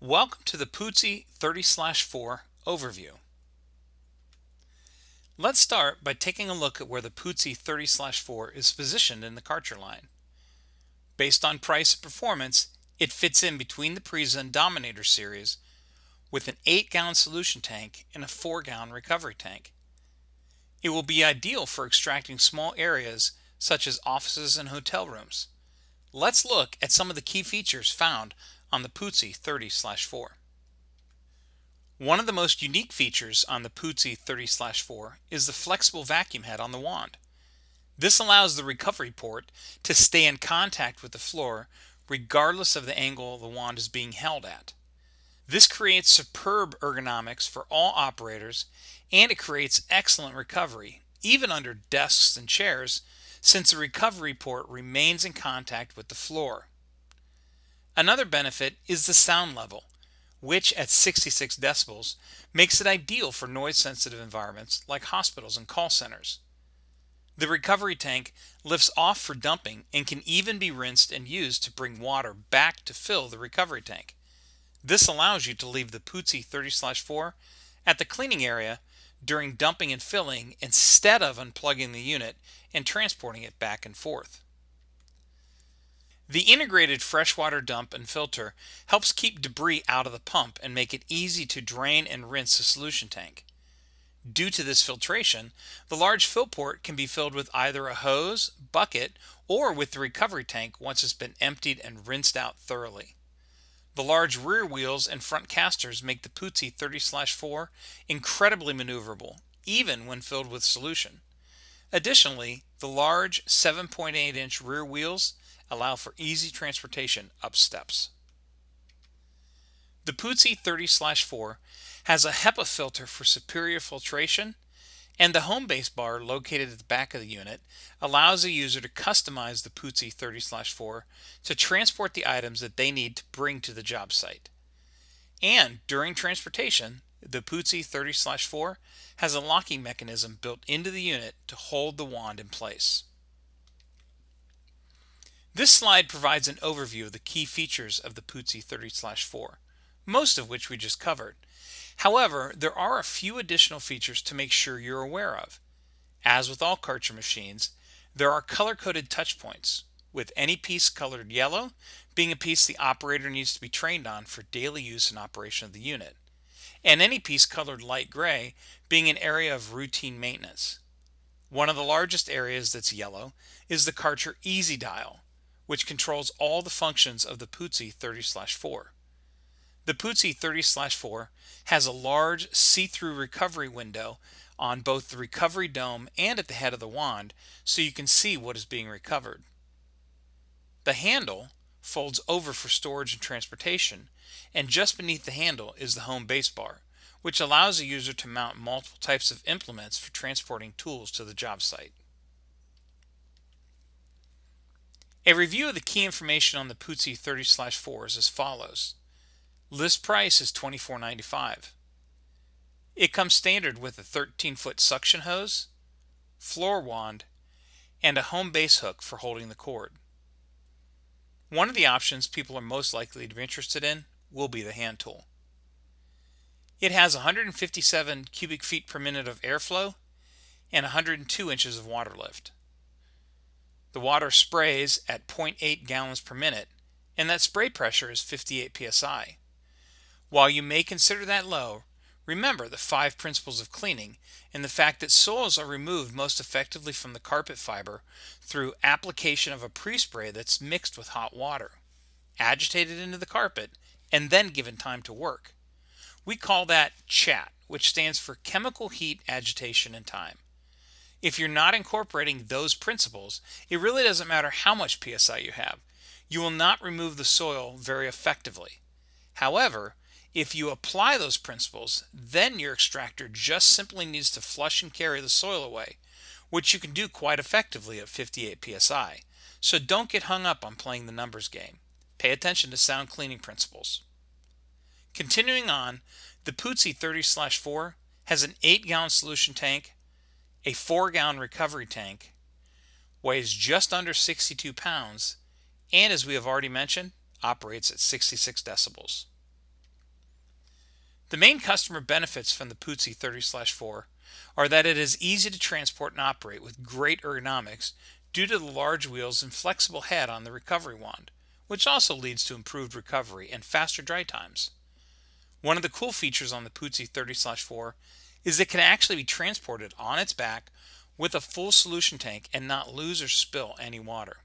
Welcome to the Puzzi 30/4 overview. Let's start by taking a look at where the Puzzi 30/4 is positioned in the Karcher line. Based on price and performance, it fits in between the Preza and Dominator series with an 8-gallon solution tank and a 4-gallon recovery tank. It will be ideal for extracting small areas such as offices and hotel rooms. Let's look at some of the key features found on the Puzzi 30/4. One of the most unique features on the Puzzi 30/4 is the flexible vacuum head on the wand. This allows the recovery port to stay in contact with the floor regardless of the angle the wand is being held at. This creates superb ergonomics for all operators, and it creates excellent recovery, even under desks and chairs, since the recovery port remains in contact with the floor. Another benefit is the sound level, which at 66 decibels makes it ideal for noise-sensitive environments like hospitals and call centers. The recovery tank lifts off for dumping and can even be rinsed and used to bring water back to fill the recovery tank. This allows you to leave the Puzzi 30/4 at the cleaning area during dumping and filling instead of unplugging the unit and transporting it back and forth. The integrated freshwater dump and filter helps keep debris out of the pump and make it easy to drain and rinse the solution tank. Due to this filtration, the large fill port can be filled with either a hose, bucket, or with the recovery tank once it's been emptied and rinsed out thoroughly. The large rear wheels and front casters make the Puzzi 30/4 incredibly maneuverable, even when filled with solution. Additionally, the large 7.8-inch rear wheels allow for easy transportation up steps. The Puzzi 30/4 has a HEPA filter for superior filtration, and the home base bar located at the back of the unit allows a user to customize the Puzzi 30/4 to transport the items that they need to bring to the job site. And during transportation, the Puzzi 30/4 has a locking mechanism built into the unit to hold the wand in place. This slide provides an overview of the key features of the Puzzi 30/4, most of which we just covered. However, there are a few additional features to make sure you're aware of. As with all Karcher machines, there are color-coded touch points, with any piece colored yellow being a piece the operator needs to be trained on for daily use and operation of the unit, and any piece colored light gray being an area of routine maintenance. One of the largest areas that's yellow is the Karcher Easy Dial, which controls all the functions of the Puzzi 30/4. The Puzzi 30/4 has a large see-through recovery window on both the recovery dome and at the head of the wand, so you can see what is being recovered. The handle folds over for storage and transportation, and just beneath the handle is the home base bar, which allows a user to mount multiple types of implements for transporting tools to the job site. A review of the key information on the Puzzi 30/4 is as follows. List price is $24.95. It comes standard with a 13-foot suction hose, floor wand, and a home base hook for holding the cord. One of the options people are most likely to be interested in will be the hand tool. It has 157 cubic feet per minute of airflow and 102 inches of water lift. The water sprays at 0.8 gallons per minute, and that spray pressure is 58 psi. While you may consider that low, remember the 5 principles of cleaning and the fact that soils are removed most effectively from the carpet fiber through application of a pre-spray that's mixed with hot water, agitated into the carpet, and then given time to work. We call that CHAT, which stands for chemical heat, agitation, and time. If you're not incorporating those principles, it really doesn't matter how much PSI you have. You will not remove the soil very effectively. However, if you apply those principles, then your extractor just simply needs to flush and carry the soil away, which you can do quite effectively at 58 psi. So don't get hung up on playing the numbers game. Pay attention to sound cleaning principles. Continuing on, the Puzzi 30/4 has an 8-gallon solution tank, a 4-gallon recovery tank, weighs just under 62 pounds, and as we have already mentioned, operates at 66 decibels. The main customer benefits from the Puzzi 30/4 are that it is easy to transport and operate with great ergonomics due to the large wheels and flexible head on the recovery wand, which also leads to improved recovery and faster dry times. One of the cool features on the Puzzi 30/4 is it can actually be transported on its back with a full solution tank and not lose or spill any water.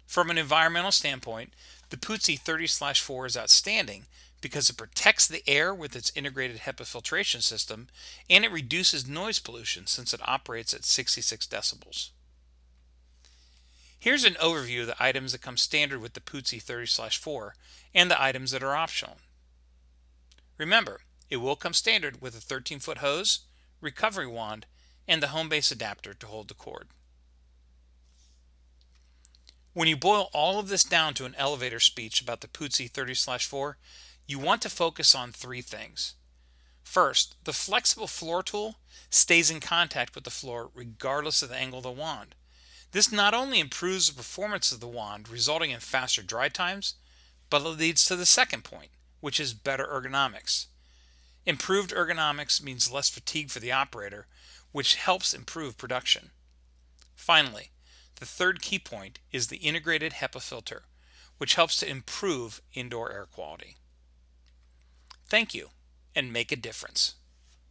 From an environmental standpoint, the Puzzi 30/4 is outstanding because it protects the air with its integrated HEPA filtration system, and it reduces noise pollution since it operates at 66 decibels. Here's an overview of the items that come standard with the Puzzi 30/4 and the items that are optional. Remember, it will come standard with a 13-foot hose, recovery wand, and the home base adapter to hold the cord. When you boil all of this down to an elevator speech about the Puzzi 30/4, you want to focus on three things. First, the flexible floor tool stays in contact with the floor regardless of the angle of the wand. This not only improves the performance of the wand, resulting in faster dry times, but it leads to the second point, which is better ergonomics. Improved ergonomics means less fatigue for the operator, which helps improve production. Finally, the third key point is the integrated HEPA filter, which helps to improve indoor air quality. Thank you, and make a difference.